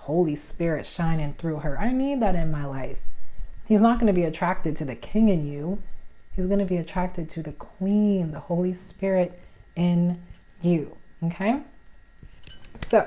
Holy Spirit shining through her. I need that in my life. He's not going to be attracted to the king in you. He's going to be attracted to the queen, the Holy Spirit in you. Okay? So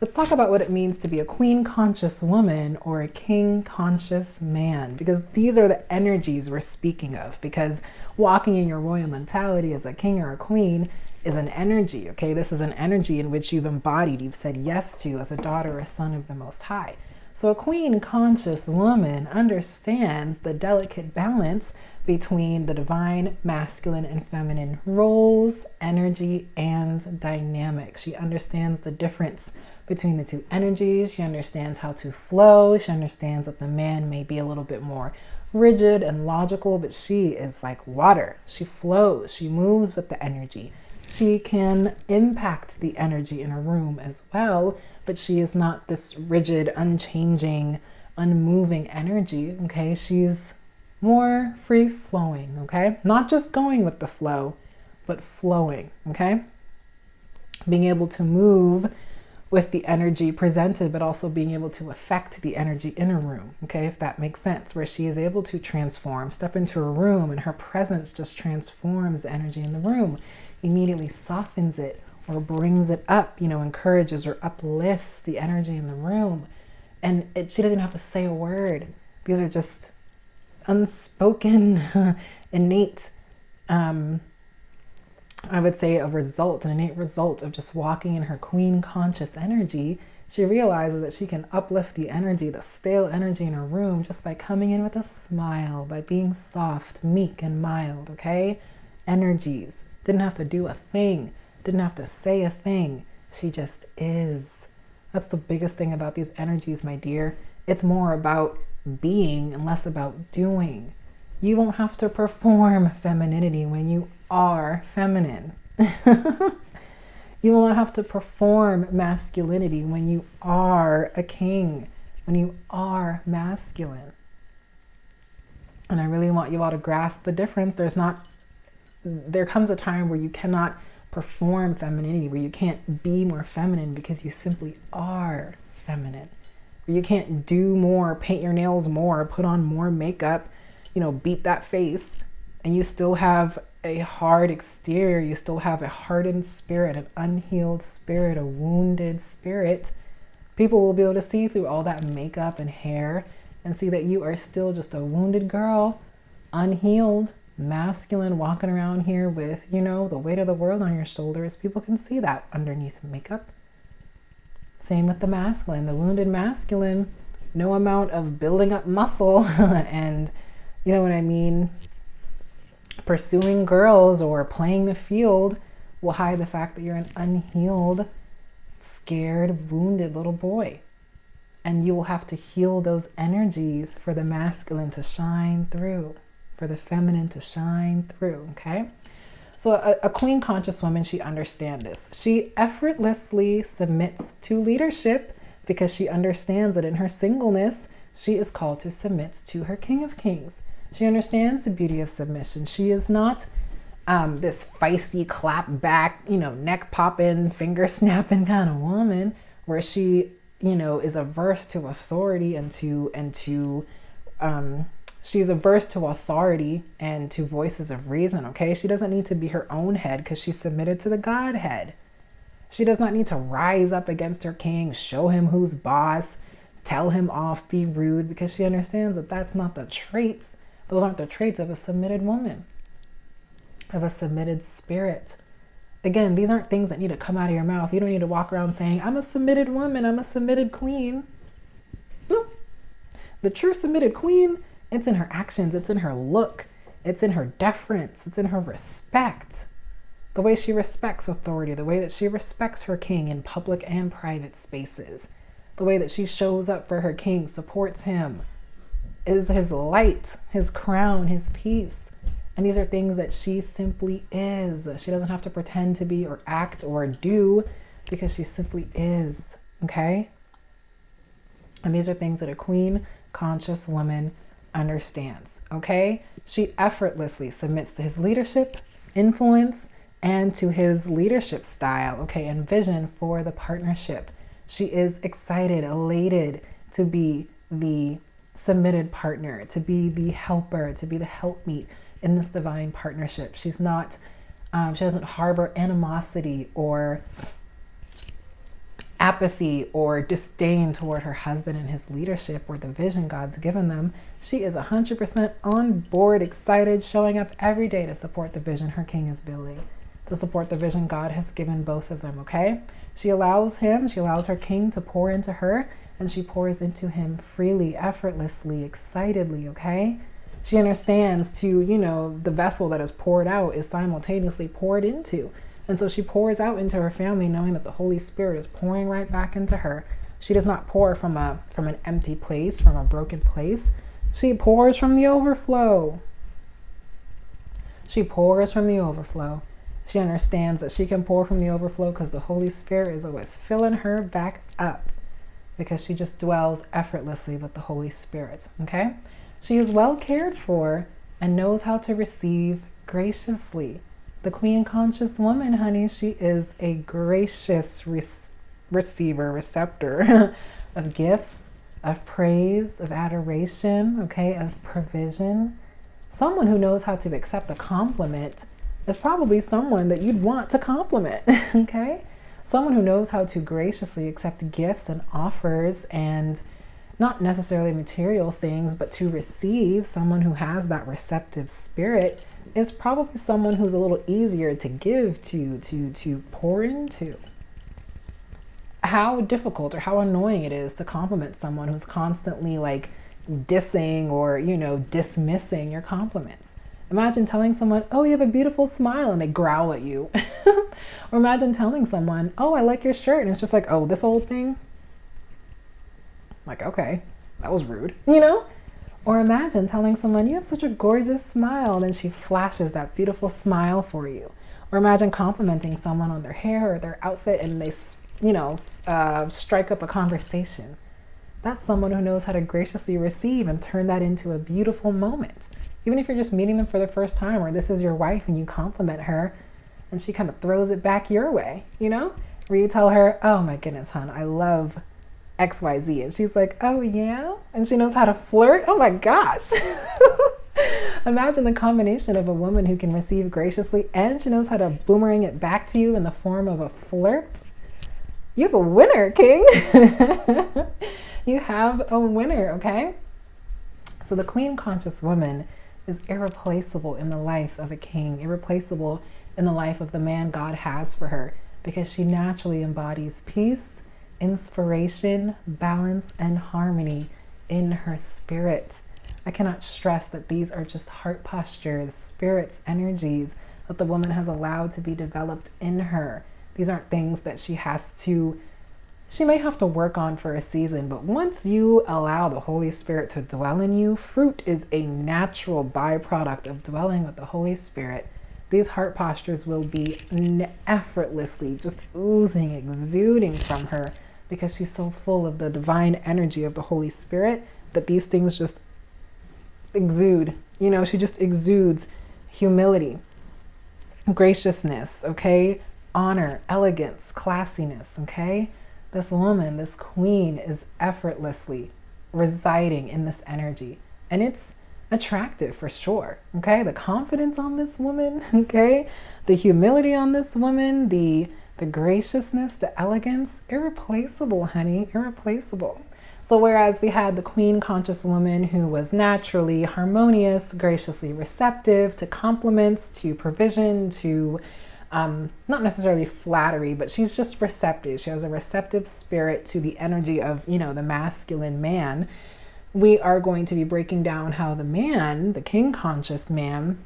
let's talk about what it means to be a queen conscious woman or a king conscious man, because these are the energies we're speaking of. Because walking in your royal mentality as a king or a queen is an energy. Okay? This is an energy in which you've embodied, you've said yes to as a daughter or a son of the Most High. So a queen conscious woman understands the delicate balance between the divine masculine and feminine roles, energy, and dynamics. She understands the difference between the two energies. She understands how to flow. She understands that the man may be a little bit more rigid and logical, but she is like water. She flows. She moves with the energy. She can impact the energy in a room as well, but she is not this rigid, unchanging, unmoving energy. Okay, she's more free flowing. Okay, not just going with the flow, but flowing. Okay, being able to move with the energy presented, but also being able to affect the energy in a room. Okay, if that makes sense, where she is able to transform, step into a room, and her presence just transforms the energy in the room, immediately softens it or brings it up, encourages or uplifts the energy in the room. And she doesn't have to say a word. These are just unspoken, innate, I would say an innate result of just walking in her queen conscious energy. She realizes that she can uplift the energy, the stale energy in her room, just by coming in with a smile, by being soft, meek, and mild. Okay? Energies. Didn't have to do a thing. Didn't have to say a thing. She just is. That's the biggest thing about these energies, my dear. It's more about being and less about doing. You won't have to perform femininity when you are feminine. You won't have to perform masculinity when you are a king, when you are masculine. And I really want you all to grasp the difference. There comes a time where you cannot perform femininity, where you can't be more feminine because you simply are feminine. Where you can't do more, paint your nails more, put on more makeup, beat that face, and you still have a hard exterior, you still have a hardened spirit, an unhealed spirit, a wounded spirit. People will be able to see through all that makeup and hair and see that you are still just a wounded girl, unhealed, masculine, walking around here with, the weight of the world on your shoulders. People can see that underneath makeup. Same with the masculine, the wounded masculine, no amount of building up muscle and, pursuing girls or playing the field will hide the fact that you're an unhealed, scared, wounded little boy. And you will have to heal those energies for the masculine to shine through, for the feminine to shine through, okay? So a queen conscious woman, she understands this. She effortlessly submits to leadership because she understands that in her singleness, she is called to submit to her King of Kings. She understands the beauty of submission. She is not this feisty, clap back, neck popping, finger snapping kind of woman where she, is averse to authority she's averse to authority and to voices of reason, okay? She doesn't need to be her own head because she's submitted to the Godhead. She does not need to rise up against her king, show him who's boss, tell him off, be rude, because she understands that that's not the traits. Those aren't the traits of a submitted woman, of a submitted spirit. Again, these aren't things that need to come out of your mouth. You don't need to walk around saying, I'm a submitted woman, I'm a submitted queen. No. The true submitted queen, it's in her actions, it's in her look, it's in her deference, it's in her respect. The way she respects authority, the way that she respects her king in public and private spaces, the way that she shows up for her king, supports him, is his light, his crown, his peace. And these are things that she simply is. She doesn't have to pretend to be or act or do because she simply is, okay? And these are things that a queen conscious woman understands, okay? She effortlessly submits to his leadership, influence, and to his leadership style, okay, and vision for the partnership. She is excited, elated to be the submitted partner, to be the helper, to be the helpmeet in this divine partnership. She's not, she doesn't harbor animosity or apathy or disdain toward her husband and his leadership or the vision God's given them. She is 100% on board, excited, showing up every day to support the vision her king is building, to support the vision God has given both of them, okay? She allows her king to pour into her, and she pours into him freely, effortlessly, excitedly, okay? She understands the vessel that is poured out is simultaneously poured into. And so she pours out into her family knowing that the Holy Spirit is pouring right back into her. She does not pour from an empty place, from a broken place. She pours from the overflow. She pours from the overflow. She understands that she can pour from the overflow because the Holy Spirit is always filling her back up, because she just dwells effortlessly with the Holy Spirit, okay? She is well cared for and knows how to receive graciously. The queen conscious woman, honey, she is a gracious receptor of gifts, of praise, of adoration, okay, of provision. Someone who knows how to accept a compliment is probably someone that you'd want to compliment, okay? Someone who knows how to graciously accept gifts and offers, and not necessarily material things, but to receive, someone who has that receptive spirit is probably someone who's a little easier to give to pour into. How difficult or how annoying it is to compliment someone who's constantly like dissing or, dismissing your compliments. Imagine telling someone, oh, you have a beautiful smile, and they growl at you. Or imagine telling someone, oh, I like your shirt, and it's just like, oh, this old thing? Like, okay, that was rude, Or imagine telling someone, you have such a gorgeous smile, and then she flashes that beautiful smile for you. Or imagine complimenting someone on their hair or their outfit, and they, strike up a conversation. That's someone who knows how to graciously receive and turn that into a beautiful moment. Even if you're just meeting them for the first time, or this is your wife and you compliment her and she kind of throws it back your way, where you tell her, oh my goodness, hon, I love XYZ. And she's like, oh yeah? And she knows how to flirt. Oh my gosh. Imagine the combination of a woman who can receive graciously and she knows how to boomerang it back to you in the form of a flirt. You have a winner, king. You have a winner, okay? So the queen conscious woman is irreplaceable in the life of a king, irreplaceable in the life of the man God has for her, because she naturally embodies peace, inspiration, balance, and harmony in her spirit. I cannot stress that these are just heart postures, spirits, energies that the woman has allowed to be developed in her. These aren't things that she may have to work on for a season, but once you allow the Holy Spirit to dwell in you, fruit is a natural byproduct of dwelling with the Holy Spirit. These heart postures will be effortlessly just oozing, exuding from her, because she's so full of the divine energy of the Holy Spirit that these things just exude. She just exudes humility, graciousness, okay? Honor, elegance, classiness, okay? This woman, this queen, is effortlessly residing in this energy. And it's attractive for sure, okay? The confidence on this woman, okay? The humility on this woman, the graciousness, the elegance, irreplaceable, honey, irreplaceable. So whereas we had the queen conscious woman who was naturally harmonious, graciously receptive to compliments, to provision, to not necessarily flattery, but she's just receptive. She has a receptive spirit to the energy of, the masculine man. We are going to be breaking down how the man, the king conscious man,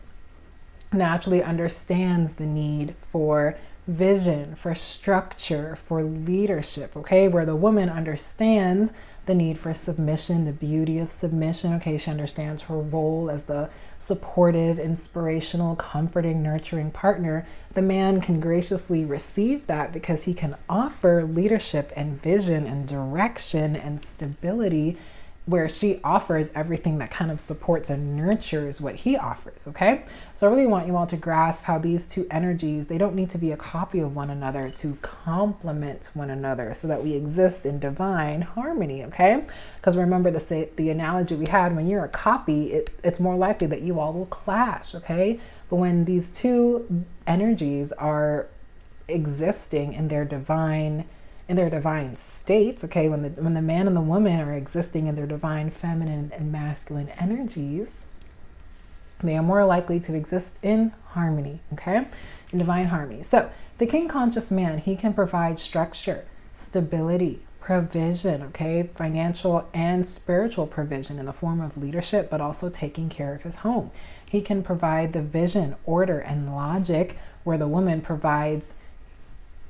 naturally understands the need for vision, for structure, for leadership, okay? Where the woman understands the need for submission, the beauty of submission, okay? She understands her role as the supportive, inspirational, comforting, nurturing partner. The man can graciously receive that because he can offer leadership and vision and direction and stability where she offers everything that kind of supports and nurtures what he offers. Okay, so I really want you all to grasp how these two energies, they don't need to be a copy of one another to complement one another so that we exist in divine harmony. Okay, because remember the analogy we had, when you're a copy, it's more likely that you all will clash. Okay, but when these two energies are existing in their divine states, okay, when the man and the woman are existing in their divine feminine and masculine energies, they are more likely to exist in harmony, okay, in divine harmony. So the king conscious man, he can provide structure, stability, provision, okay, financial and spiritual provision in the form of leadership, but also taking care of his home. He can provide the vision, order, and logic, where the woman provides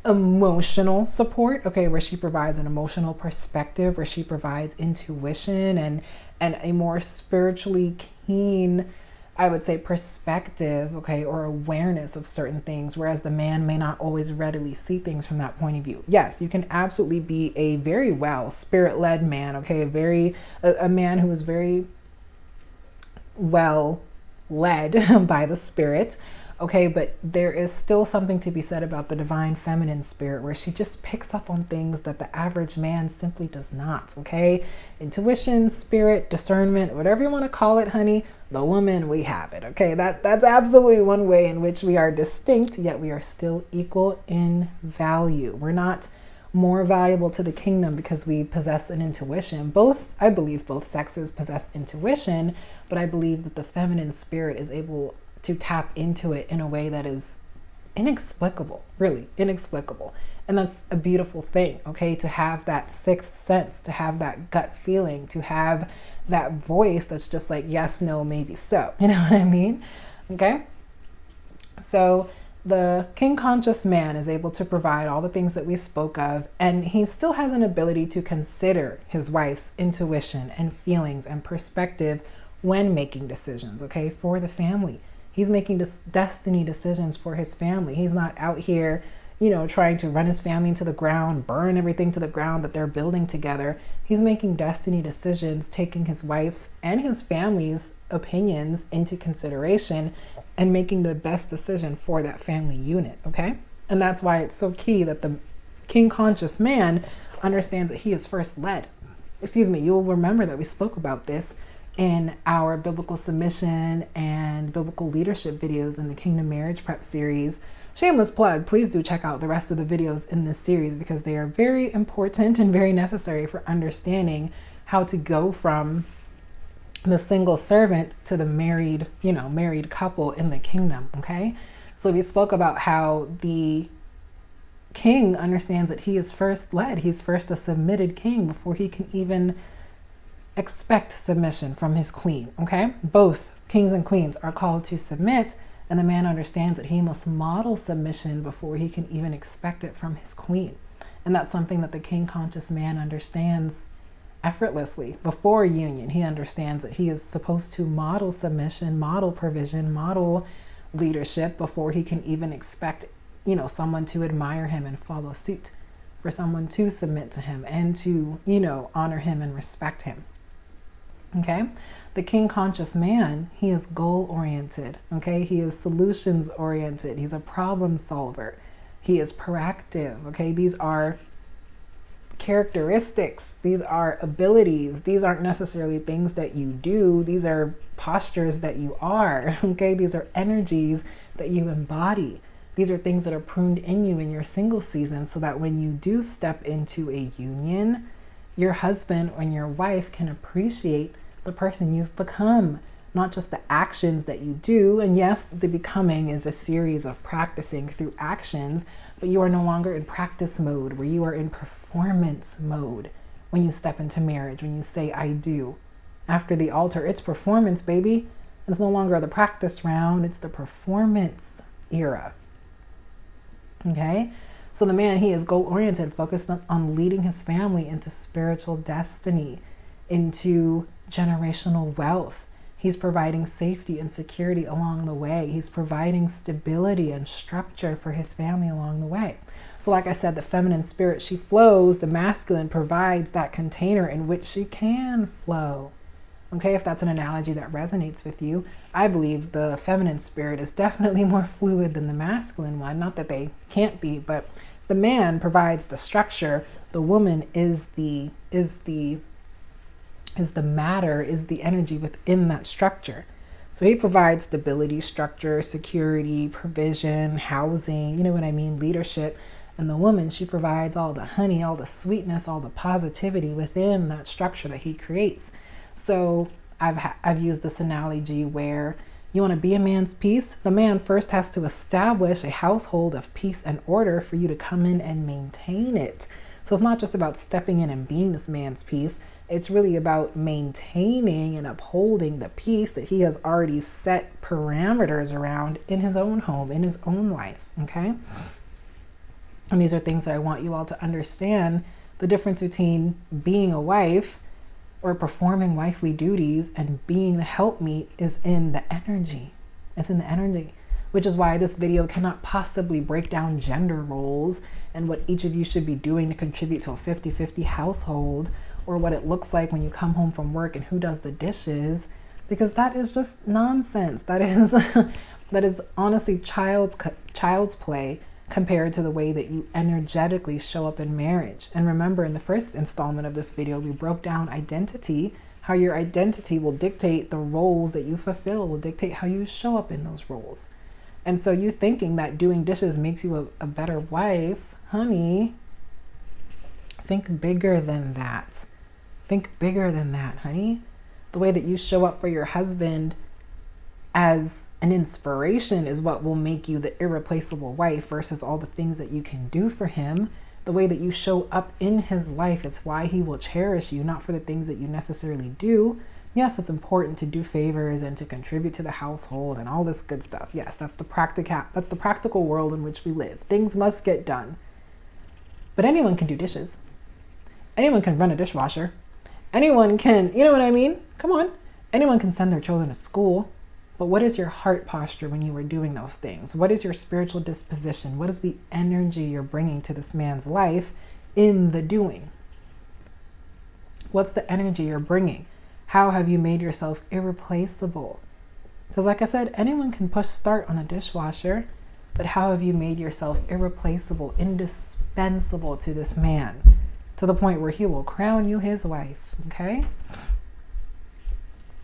emotional support, okay, where she provides an emotional perspective, where she provides intuition and a more spiritually keen, I would say, perspective, okay, or awareness of certain things, whereas the man may not always readily see things from that point of view. Yes, you can absolutely be a very well spirit-led man, okay, a man who is very well led by the spirit. Okay, but there is still something to be said about the divine feminine spirit, where she just picks up on things that the average man simply does not. Okay, intuition, spirit, discernment, whatever you want to call it, honey, the woman, we have it. Okay, that's absolutely one way in which we are distinct, yet we are still equal in value. We're not more valuable to the kingdom because we possess an intuition. I believe both sexes possess intuition, but I believe that the feminine spirit is able to tap into it in a way that is inexplicable, really inexplicable. And that's a beautiful thing, okay, to have that sixth sense, to have that gut feeling, to have that voice that's just like, yes, no, maybe so. You know what I mean? Okay. So the king conscious man is able to provide all the things that we spoke of, and he still has an ability to consider his wife's intuition and feelings and perspective when making decisions, okay, for the family. He's making destiny decisions for his family. He's not out here, trying to run his family into the ground, burn everything to the ground that they're building together. He's making destiny decisions, taking his wife and his family's opinions into consideration and making the best decision for that family unit, okay? And that's why it's so key that the king conscious man understands that he is first led. You'll remember that we spoke about this in our biblical submission and biblical leadership videos in the Kingdom Marriage Prep series. Shameless plug, please do check out the rest of the videos in this series because they are very important and very necessary for understanding how to go from the single servant to the married couple in the kingdom, okay? So we spoke about how the king understands that he is first led. He's first a submitted king before he can even expect submission from his queen, okay? Both kings and queens are called to submit, and the man understands that he must model submission before he can even expect it from his queen. And that's something that the king conscious man understands effortlessly. Before union, he understands that he is supposed to model submission, model provision, model leadership before he can even expect, someone to admire him and follow suit, for someone to submit to him and to, honor him and respect him. Okay, the king conscious man, he is goal oriented. Okay, he is solutions oriented. He's a problem solver. He is proactive. Okay, these are characteristics. These are abilities. These aren't necessarily things that you do. These are postures that you are. Okay, these are energies that you embody. These are things that are pruned in you in your single season so that when you do step into a union, your husband and your wife can appreciate the person you've become, not just the actions that you do. And yes, the becoming is a series of practicing through actions, but you are no longer in practice mode, where you are in performance mode when you step into marriage, when you say, I do. After the altar, it's performance, baby. It's no longer the practice round, it's the performance era. Okay? So the man, he is goal-oriented, focused on leading his family into spiritual destiny, into generational wealth. He's providing safety and security along the way. He's providing stability and structure for his family along the way. So like I said, the feminine spirit, she flows. The masculine provides that container in which she can flow. Okay, if that's an analogy that resonates with you, I believe the feminine spirit is definitely more fluid than the masculine one. Not that they can't be, but the man provides the structure. The woman is the matter, is the energy within that structure. So he provides stability, structure, security, provision, housing, you know what I mean, leadership. And the woman, she provides all the honey, all the sweetness, all the positivity within that structure that he creates. So I've used this analogy where you want to be a man's peace. The man first has to establish a household of peace and order for you to come in and maintain it. So it's not just about stepping in and being this man's peace. It's really about maintaining and upholding the peace that he has already set parameters around in his own home, in his own life, okay? And these are things that I want you all to understand. The difference between being a wife or performing wifely duties and being the helpmeet is in the energy. It's in the energy, which is why this video cannot possibly break down gender roles and what each of you should be doing to contribute to a 50-50 household, or what it looks like when you come home from work and who does the dishes, because that is just nonsense. That is that is honestly child's play compared to the way that you energetically show up in marriage. And remember, in the first installment of this video, we broke down identity, how your identity will dictate the roles that you fulfill, will dictate how you show up in those roles. And so you thinking that doing dishes makes you a better wife, honey, think bigger than that. Think bigger than that, honey. The way that you show up for your husband as an inspiration is what will make you the irreplaceable wife versus all the things that you can do for him. The way that you show up in his life is why he will cherish you, not for the things that you necessarily do. Yes, it's important to do favors and to contribute to the household and all this good stuff. Yes, that's the practical world in which we live. Things must get done. But anyone can do dishes. Anyone can run a dishwasher. Anyone can, you know what I mean? Come on. Anyone can send their children to school. But what is your heart posture when you are doing those things? What is your spiritual disposition? What is the energy you're bringing to this man's life in the doing? What's the energy you're bringing? How have you made yourself irreplaceable? Because like I said, anyone can push start on a dishwasher, but how have you made yourself irreplaceable, indispensable to this man, to the point where he will crown you his wife, okay?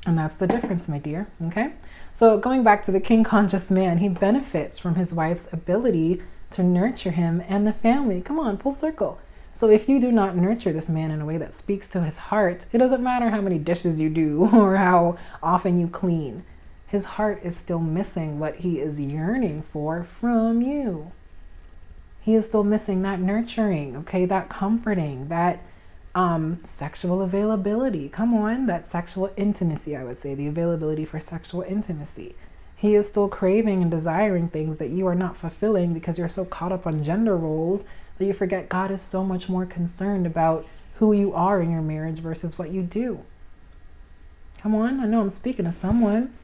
And that's the difference, my dear, okay? So going back to the king conscious man, he benefits from his wife's ability to nurture him and the family. Come on, full circle. So if you do not nurture this man in a way that speaks to his heart, it doesn't matter how many dishes you do or how often you clean. His heart is still missing what he is yearning for from you. He is still missing that nurturing, okay? That comforting, that sexual availability. Come on, that sexual intimacy, I would say, the availability for sexual intimacy. He is still craving and desiring things that you are not fulfilling because you're so caught up on gender roles that you forget God is so much more concerned about who you are in your marriage versus what you do. Come on, I know I'm speaking to someone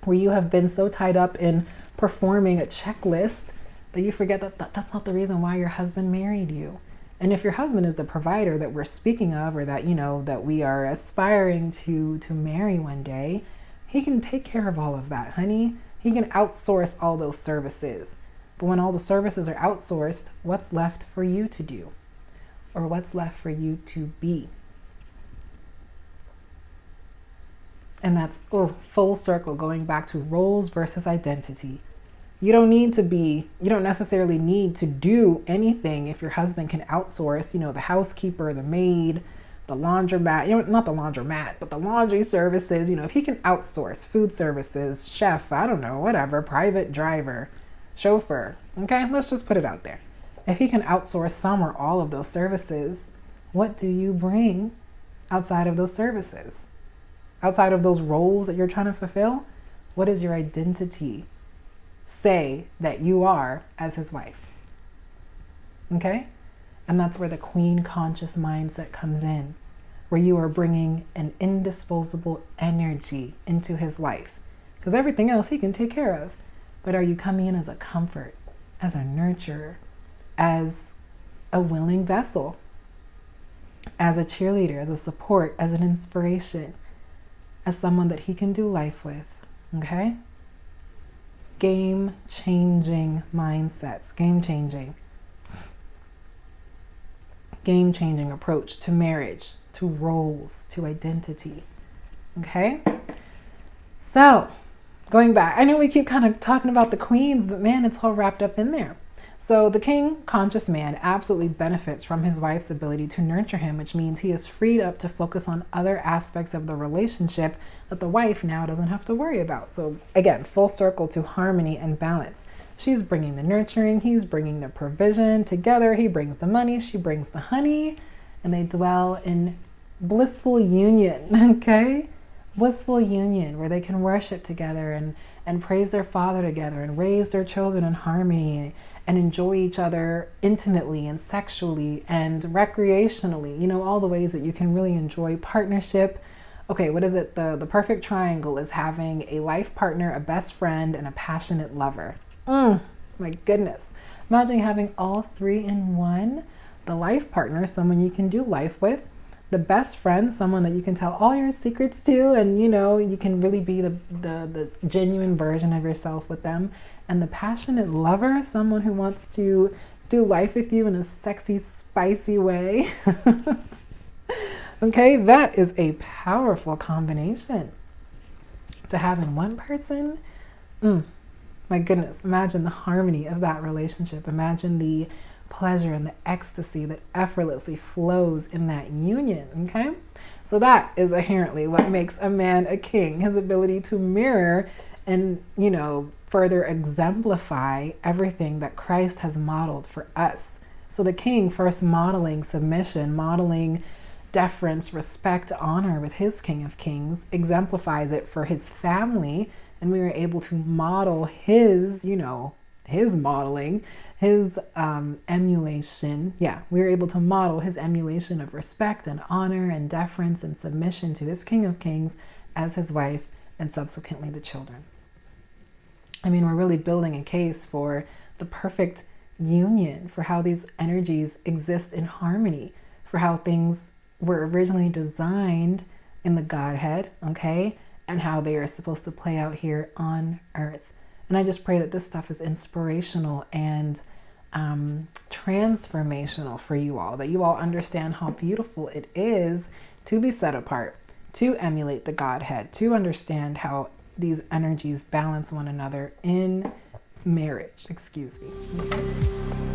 where you have been so tied up in performing a checklist that you forget that that's not the reason why your husband married you. And if your husband is the provider that we're speaking of, or that, you know, that we are aspiring to marry one day, he can take care of all of that, honey. He can outsource all those services. But when all the services are outsourced, what's left for you to do? Or what's left for you to be? And that's full circle, going back to roles versus identity. You don't necessarily need to do anything if your husband can outsource, you know, the housekeeper, the maid, the laundromat, you know, not the laundromat, but the laundry services. You know, if he can outsource food services, chef, I don't know, whatever, private driver, chauffeur, okay, let's just put it out there. If he can outsource some or all of those services, what do you bring outside of those services? Outside of those roles that you're trying to fulfill? What is your identity say that you are as his wife? Okay? And that's where the queen conscious mindset comes in. where you are bringing an indisposable energy into his life. Because everything else he can take care of. But are you coming in as a comfort, as a nurturer, as a willing vessel, as a cheerleader, as a support, as an inspiration, as someone that he can do life with? Okay? Game-changing mindsets, game-changing approach to marriage, to roles, to identity. Okay? So, going back, I know we keep kind of talking about the queens, but man, it's all wrapped up in there. So the king conscious man absolutely benefits from his wife's ability to nurture him, which means he is freed up to focus on other aspects of the relationship that the wife now doesn't have to worry about. So again, full circle to harmony and balance. She's bringing the nurturing, he's bringing the provision. Together, he brings the money, she brings the honey, and they dwell in blissful union, okay? Blissful union where they can worship together and praise their father together and raise their children in harmony and enjoy each other intimately and sexually and recreationally, you know, all the ways that you can really enjoy partnership. Okay, what is it? The perfect triangle is having a life partner, a best friend, and a passionate lover. My goodness. Imagine having all three in one. The life partner, someone you can do life with. The best friend, someone that you can tell all your secrets to, and you know, you can really be the genuine version of yourself with them. And the passionate lover, someone who wants to do life with you in a sexy, spicy way. Okay, that is a powerful combination to have in one person. My goodness, imagine the harmony of that relationship. Imagine the pleasure and the ecstasy that effortlessly flows in that union, okay? So that is inherently what makes a man a king, his ability to mirror and, you know, further exemplify everything that Christ has modeled for us. So the king first modeling submission, modeling deference, respect, honor with his King of Kings, exemplifies it for his family, and we were able to model his, you know, his modeling, his emulation. Yeah, we were able to model his emulation of respect and honor and deference and submission to his King of Kings as his wife and subsequently the children. I mean, we're really building a case for the perfect union, for how these energies exist in harmony, for how things were originally designed in the Godhead, okay, and how they are supposed to play out here on earth. And I just pray that this stuff is inspirational and transformational for you all, that you all understand how beautiful it is to be set apart, to emulate the Godhead, to understand how these energies balance one another in marriage. Excuse me. Okay?